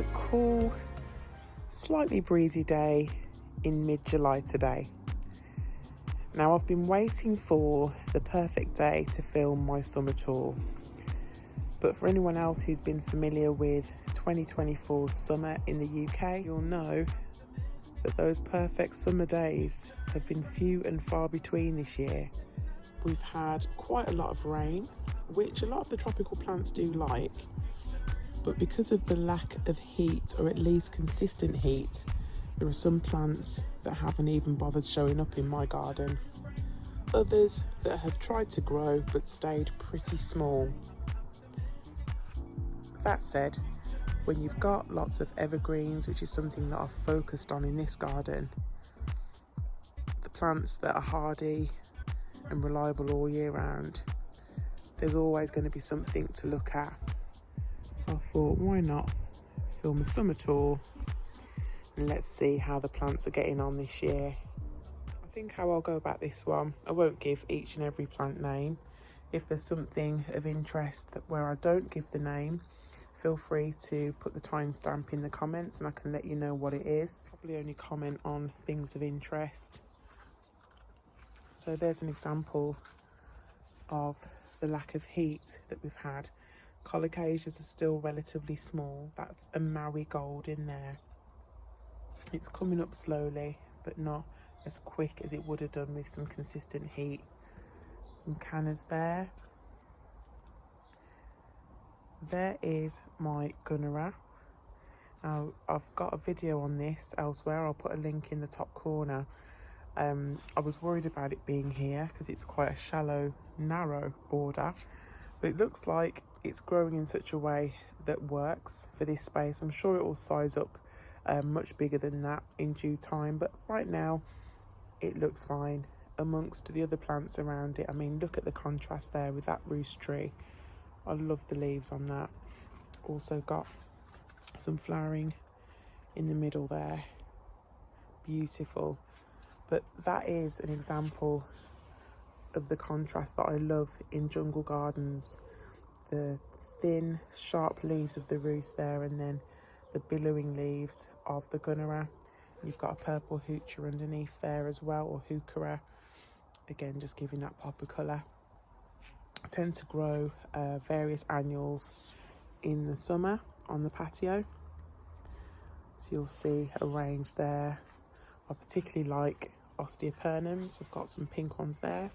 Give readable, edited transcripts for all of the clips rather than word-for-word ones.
a cool, slightly breezy day in mid-July today. Now, I've been waiting for the perfect day to film my summer tour, but for anyone else who's been familiar with 2024's summer in the UK, you'll know that those perfect summer days have been few and far between this year. We've had quite a lot of rain, which a lot of the tropical plants do like, but because of the lack of heat, or at least consistent heat, there are some plants that haven't even bothered showing up in my garden. Others that have tried to grow but stayed pretty small. That said, when you've got lots of evergreens, which is something that I've focused on in this garden, the plants that are hardy and reliable all year round, there's always going to be something to look at. So I thought, why not film a summer tour and let's see how the plants are getting on this year. I think how I'll go about this one, I won't give each and every plant name. If there's something of interest where I don't give the name, feel free to put the timestamp in the comments and I can let you know what it is. Probably only comment on things of interest. So there's an example of the lack of heat that we've had. Colocasias are still relatively small. That's a marigold in there. It's coming up slowly, but not as quick as it would have done with some consistent heat. Some cannas there. There is my gunnera. Now, I've got a video on this elsewhere. I'll put a link in the top corner. I was worried about it being here because it's quite a shallow, narrow border, but it looks like it's growing in such a way that works for this space. I'm sure it will size up much bigger than that in due time, but right now it looks fine amongst the other plants around it. I mean, look at the contrast there with that roost tree. I love the leaves on that. Also got some flowering in the middle there. Beautiful. But that is an example of the contrast that I love in jungle gardens. The thin, sharp leaves of the roost there, and then the billowing leaves of the gunnera. You've got a purple heuchera underneath there as well, or heuchera. Again, just giving that pop of colour. I tend to grow various annuals in the summer on the patio. So you'll see a range there. I particularly like osteopernums. I've got some pink ones there,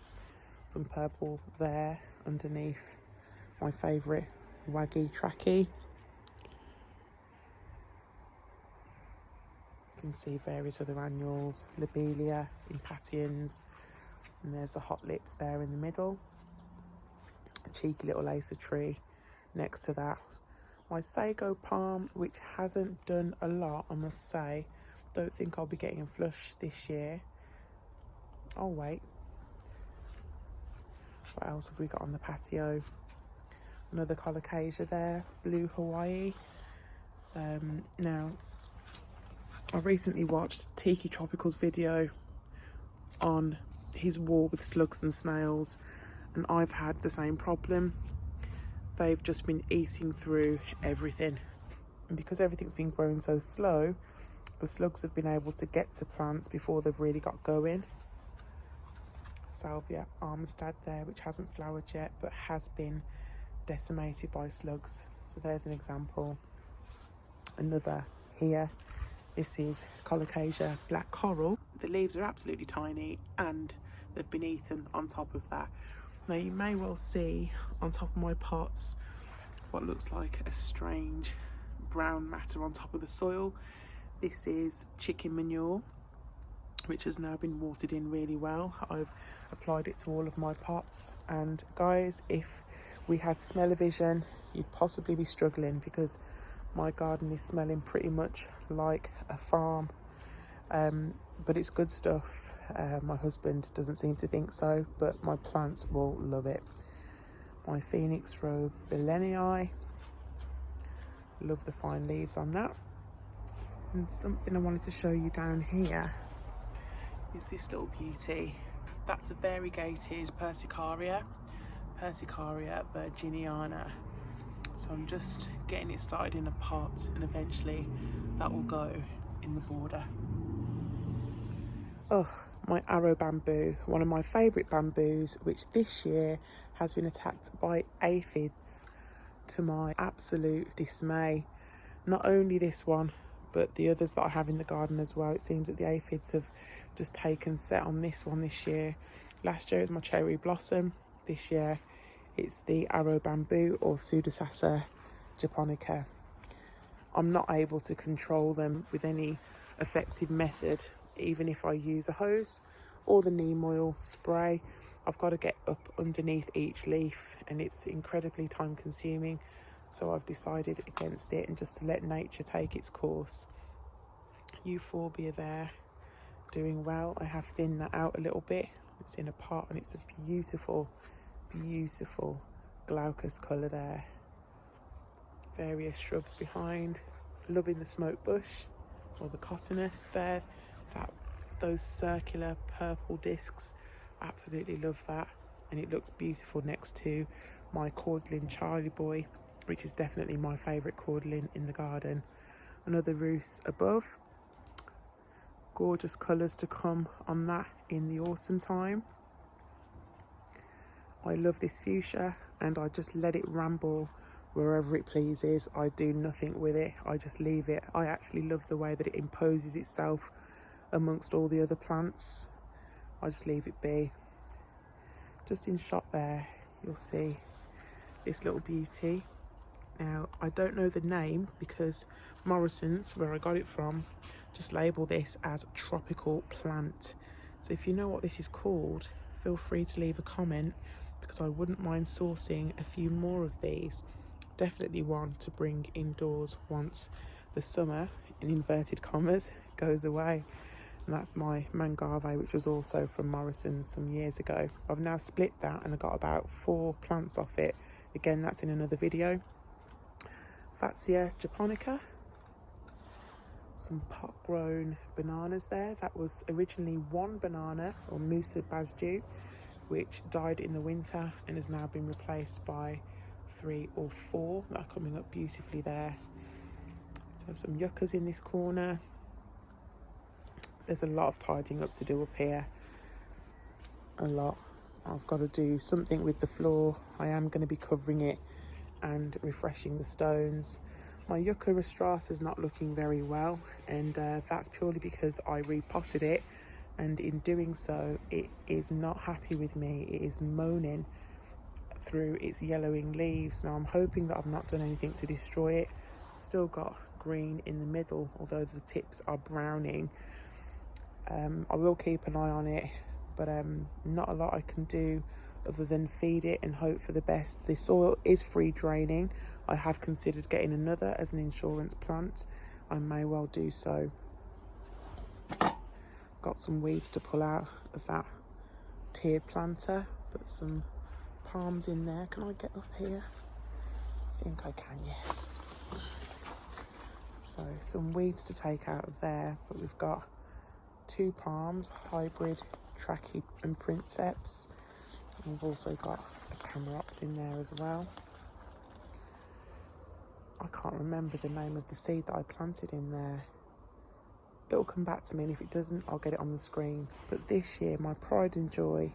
some purple there underneath my favourite Waggy Tracky. You can see various other annuals, lobelia, impatiens, and there's the hot lips there in the middle. A cheeky little acer tree next to that. My sago palm, which hasn't done a lot, I must say. Don't think I'll be getting a flush this year. I'll wait. What else have we got on the patio? Another colocasia there, blue Hawaii. Now, I recently watched Tiki Tropical's video on his war with slugs and snails, and I've had the same problem. They've just been eating through everything, and because everything's been growing so slow, the slugs have been able to get to plants before they've really got going. Salvia Armistad there, which hasn't flowered yet but has been decimated by slugs. So there's an example. Another here. This is Colocasia Black Coral. The leaves are absolutely tiny and they've been eaten on top of that. Now you may well see on top of my pots what looks like a strange brown matter on top of the soil. This is chicken manure, which has now been watered in really well. I've applied it to all of my pots, and guys, if we had smell-o-vision, you'd possibly be struggling because my garden is smelling pretty much like a farm, but it's good stuff. My husband doesn't seem to think so, but my plants will love it. My Phoenix Robillenii, love the fine leaves on that. And something I wanted to show you down here is this little beauty. That's a variegated Persicaria, Persicaria virginiana. So I'm just getting it started in a pot, and eventually that will go in the border. Oh, my arrow bamboo, one of my favourite bamboos, which this year has been attacked by aphids to my absolute dismay. Not only this one, but the others that I have in the garden as well. It seems that the aphids have just taken set on this one this year. Last year it was my cherry blossom. This year it's the arrow bamboo, or Pseudosassa japonica. I'm not able to control them with any effective method, even if I use a hose or the neem oil spray. I've got to get up underneath each leaf, and it's incredibly time consuming. So I've decided against it, and just to let nature take its course. Euphorbia there, doing well. I have thinned that out a little bit. It's in a pot, and it's a beautiful, beautiful glaucous colour there. Various shrubs behind. Loving the smoke bush, or the cotinus there. Those circular purple discs, absolutely love that. And it looks beautiful next to my Cordyline Charlie Boy, which is definitely my favourite cordyline in the garden. Another roost above. Gorgeous colours to come on that in the autumn time. I love this fuchsia, and I just let it ramble wherever it pleases. I do nothing with it, I just leave it. I actually love the way that it imposes itself amongst all the other plants. I just leave it be. Just in shot there, you'll see this little beauty. Now, I don't know the name because Morrison's, where I got it from, just label this as tropical plant. So if you know what this is called, feel free to leave a comment, because I wouldn't mind sourcing a few more of these. Definitely one to bring indoors once the summer, in inverted commas, goes away. And that's my Mangave, which was also from Morrison's some years ago. I've now split that, and I got about 4 plants off it. Again, that's in another video. Fatsia japonica. Some pot grown bananas there. That was originally one banana, or Musa Basju, which died in the winter and has now been replaced by 3 or 4 that are coming up beautifully there. So some yuccas in this corner. There's a lot of tidying up to do up here. A lot. I've got to do something with the floor. I am going to be covering it and refreshing the stones. My Yucca rostrata is not looking very well, and that's purely because I repotted it, and in doing so it is not happy with me. It is moaning through its yellowing leaves. Now I'm hoping that I've not done anything to destroy it. Still got green in the middle, although the tips are browning. I will keep an eye on it, but not a lot I can do other than feed it and hope for the best. The soil is free draining. I have considered getting another as an insurance plant. I may well do so. Got some weeds to pull out of that tiered planter. Put some palms in there. Can I get up here? I think I can, yes. So some weeds to take out of there, but we've got 2 palms, hybrid, trachy and princeps. And we've also got a Camarops in there as well. I can't remember the name of the seed that I planted in there. It'll come back to me, and if it doesn't, I'll get it on the screen. But this year, my pride and joy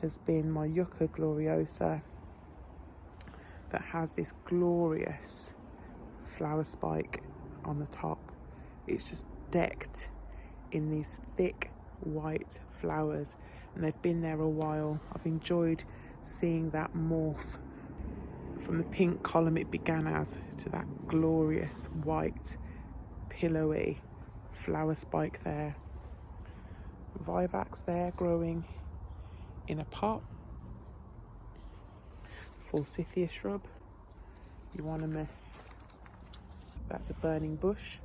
has been my Yucca gloriosa, that has this glorious flower spike on the top. It's just decked in these thick white flowers, and they've been there a while. I've enjoyed seeing that morph from the pink column it began as to that glorious white pillowy flower spike there. Vivax there growing in a pot. Forsythia shrub, Euonymus, that's a burning bush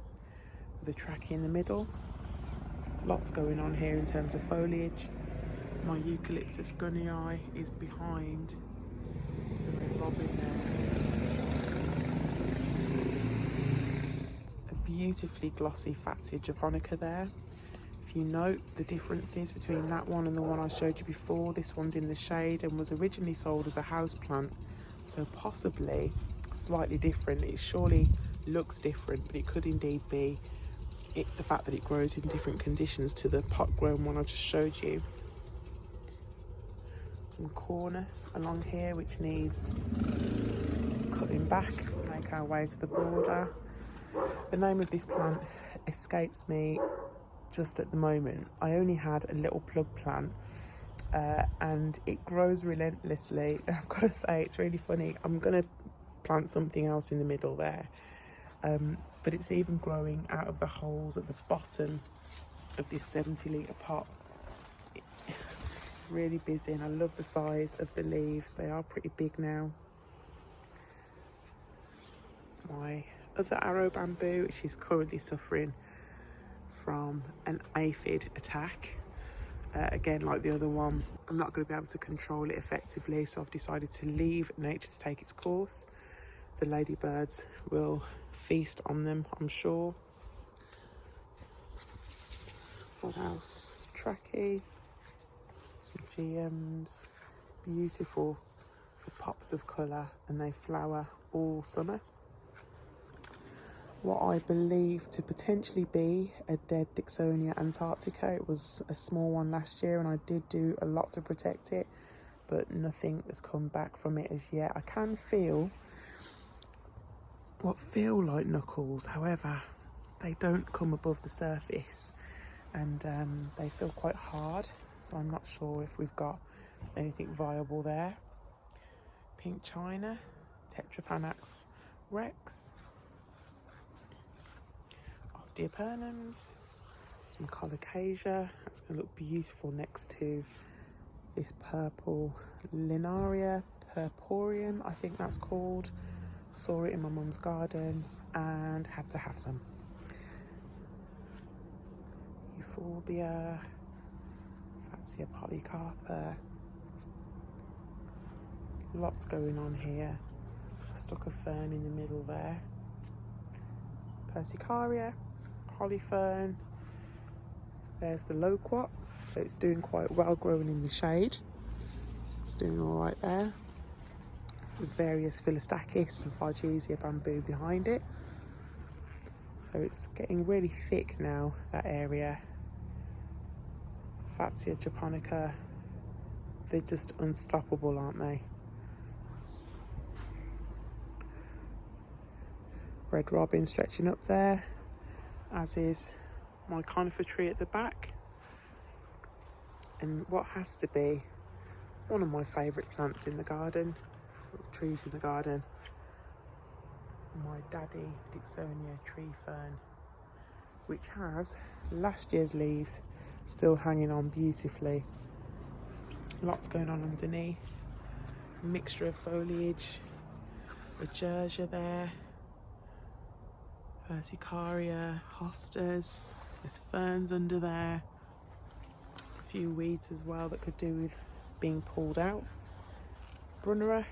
with a trachea in the middle. Lots going on here in terms of foliage. My Eucalyptus gunnii is behind the red robin there. A beautifully glossy Fatsia japonica there. If you note the differences between that one and the one I showed you before, this one's in the shade and was originally sold as a house plant, so possibly slightly different. It surely looks different, but it could indeed be the fact that it grows in different conditions to the pot grown one I just showed you. Some cornus along here which needs cutting back. Make our way to the border. The name of this plant escapes me just at the moment. I only had a little plug plant and it grows relentlessly. I've got to say, it's really funny. I'm going to plant something else in the middle there, but it's even growing out of the holes at the bottom of this 70-litre pot. It's really busy, and I love the size of the leaves. They are pretty big now. My other arrow bamboo, which is currently suffering from an aphid attack. Again, like the other one, I'm not going to be able to control it effectively, so I've decided to leave nature to take its course. The ladybirds will feast on them, I'm sure. What else? Trachea, some GMs, beautiful for pops of colour, and they flower all summer. What I believe to potentially be a dead Dicksonia antarctica. It was a small one last year and I did do a lot to protect it, but nothing has come back from it as yet. I can feel what feel like knuckles, however they don't come above the surface, and they feel quite hard, so I'm not sure if we've got anything viable there. Pink China, Tetrapanax rex, Osteopernums, some Colocasia. That's going to look beautiful next to this purple Linaria purpureum, I think that's called. Saw it in my mum's garden and had to have some. Euphorbia, Fatsia polycarpa. Lots going on here. Stuck a fern in the middle there. Persicaria, polyfern. There's the loquat, so it's doing quite well growing in the shade. It's doing all right there, with various Philostachys and Fargesia bamboo behind it. So it's getting really thick now, that area. Fatsia japonica, they're just unstoppable, aren't they? Red robin stretching up there, as is my conifer tree at the back. And what has to be one of my favourite plants in the garden, trees in the garden, my daddy Dicksonia tree fern, which has last year's leaves still hanging on beautifully. Lots going on underneath, a mixture of foliage, Regersia there, Persicaria, hostas, there's ferns under there, a few weeds as well that could do with being pulled out. Brunnera,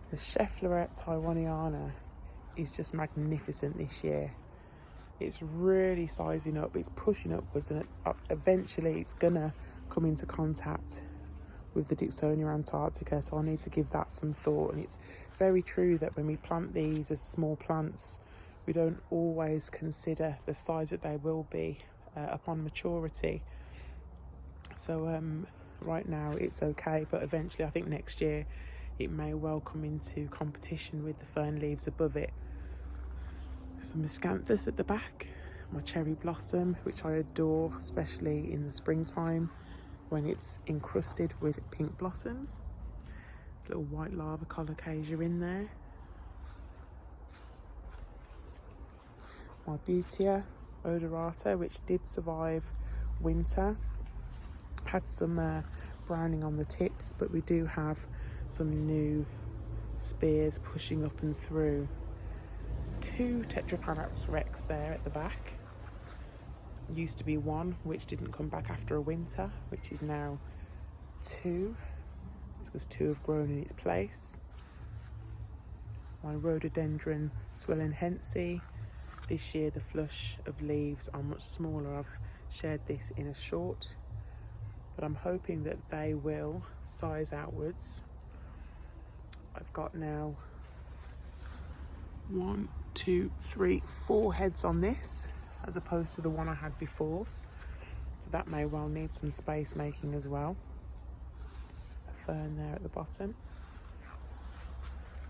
the Scheffleret taiwaniana is just magnificent this year. It's really sizing up, it's pushing upwards, and eventually it's gonna come into contact with the Dicksonia antarctica, so I need to give that some thought. And it's very true that when we plant these as small plants, we don't always consider the size that they will be upon maturity. So right now it's okay, but eventually I think next year it may well come into competition with the fern leaves above it. Some miscanthus at the back, my cherry blossom, which I adore, especially in the springtime when it's encrusted with pink blossoms. There's a little white lava colocasia in there. My Butea odorata, which did survive winter, had some browning on the tips, but we do have some new spears pushing up and through. 2 Tetrapanax rex there at the back. Used to be 1, which didn't come back after a winter, which is now 2. Because 2 have grown in its place. My rhododendron swellenhensi. This year the flush of leaves are much smaller. I've shared this in a short, but I'm hoping that they will size outwards. I've got now 1, 2, 3, 4 heads on this, as opposed to the one I had before. So that may well need some space making as well. A fern there at the bottom.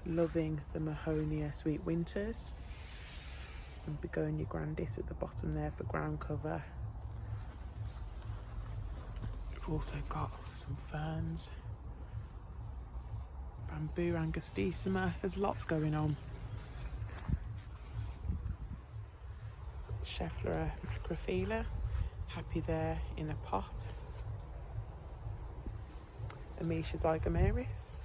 Loving the Mahonia Sweet Winters. Some Begonia Grandis at the bottom there for ground cover. We've also got some ferns. Bamboo Angustissima. There's lots going on. Schefflera Macrophylla. Happy there in a pot. Amicia Zygomeris,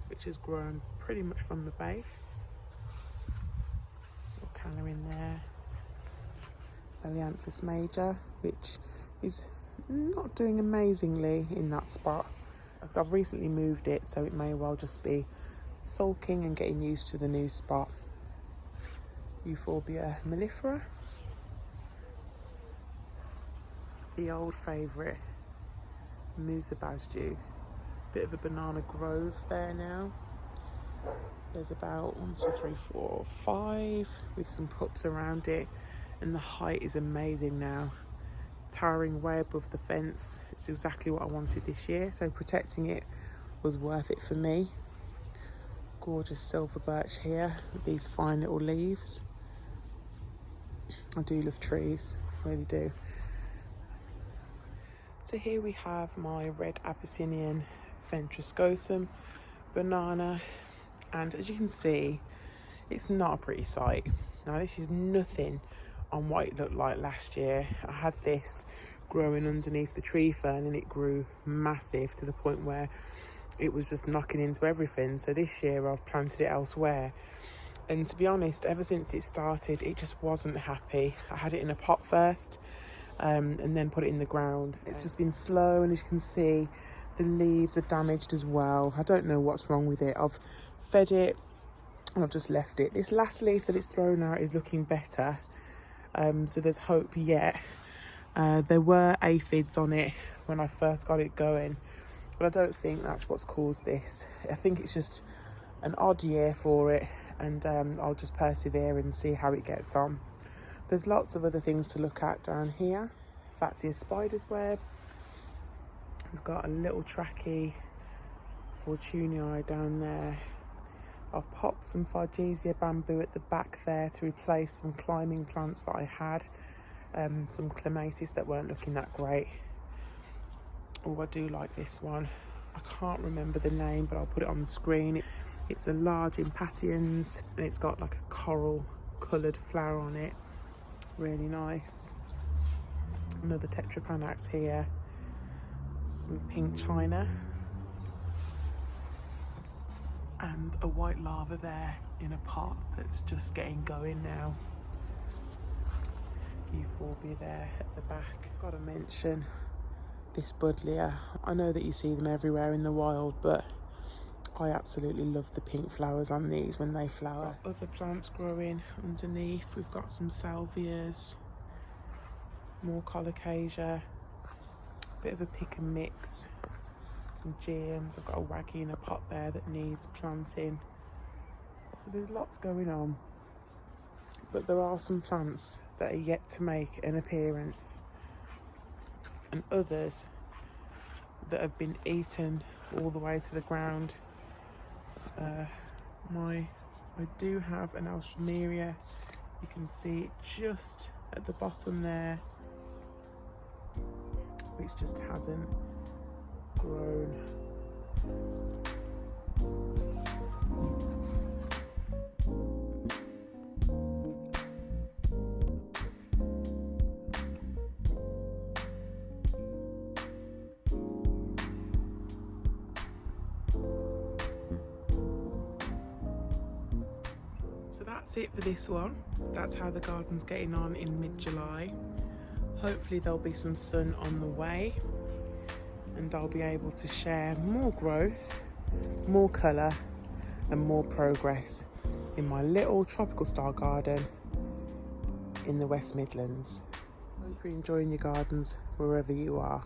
which has grown pretty much from the base. Colour in there. Elianthus major, which is not doing amazingly in that spot. I've recently moved it, so it may well just be sulking and getting used to the new spot. Euphorbia mellifera. The old favourite, Musa Basjou. Bit of a banana grove there now. There's about 1, 2, 3, 4, 5 with some pups around it, and the height is amazing now, towering way above the fence. It's exactly what I wanted this year, so protecting it was worth it for me. Gorgeous silver birch here with these fine little leaves. I do love trees, really do. So here we have my red Abyssinian ventroscosum banana, and as you can see, it's not a pretty sight. Now this is nothing on what it looked like last year. I had this growing underneath the tree fern and it grew massive to the point where it was just knocking into everything. So this year I've planted it elsewhere, and to be honest, ever since it started, it just wasn't happy. I had it in a pot first, and then put it in the ground. It's just been slow, and as you can see, the leaves are damaged as well. I don't know what's wrong with it. I've fed it and I've just left it. This last leaf that it's thrown out is looking better, so there's hope yet. There were aphids on it when I first got it going, but I don't think that's what's caused this. I think it's just an odd year for it, and I'll just persevere and see how it gets on. There's lots of other things to look at down here. Fatsia spider's web. We've got a little Trachy Fortunii down there. I've popped some Fargesia bamboo at the back there to replace some climbing plants that I had. Some clematis that weren't looking that great. Oh, I do like this one. I can't remember the name, but I'll put it on the screen. It's a large Impatiens, and it's got like a coral coloured flower on it. Really nice. Another Tetrapanax here. Some pink china. And a white lava there in a pot that's just getting going now. Euphorbia there at the back. Gotta mention this Buddleia. I know that you see them everywhere in the wild, but I absolutely love the pink flowers on these when they flower. Other plants growing underneath. We've got some salvias, more colocasia, bit of a pick and mix, some geums. I've got a waggy in a pot there that needs planting. So there's lots going on, but there are some plants that are yet to make an appearance, and others that have been eaten all the way to the ground. I do have an Alstroemeria. You can see it just at the bottom there, which just hasn't grown. That's it for this one. That's how the garden's getting on in mid-July. Hopefully there'll be some sun on the way, and I'll be able to share more growth, more colour and more progress in my little tropical star garden in the West Midlands. Hope you're enjoying your gardens wherever you are.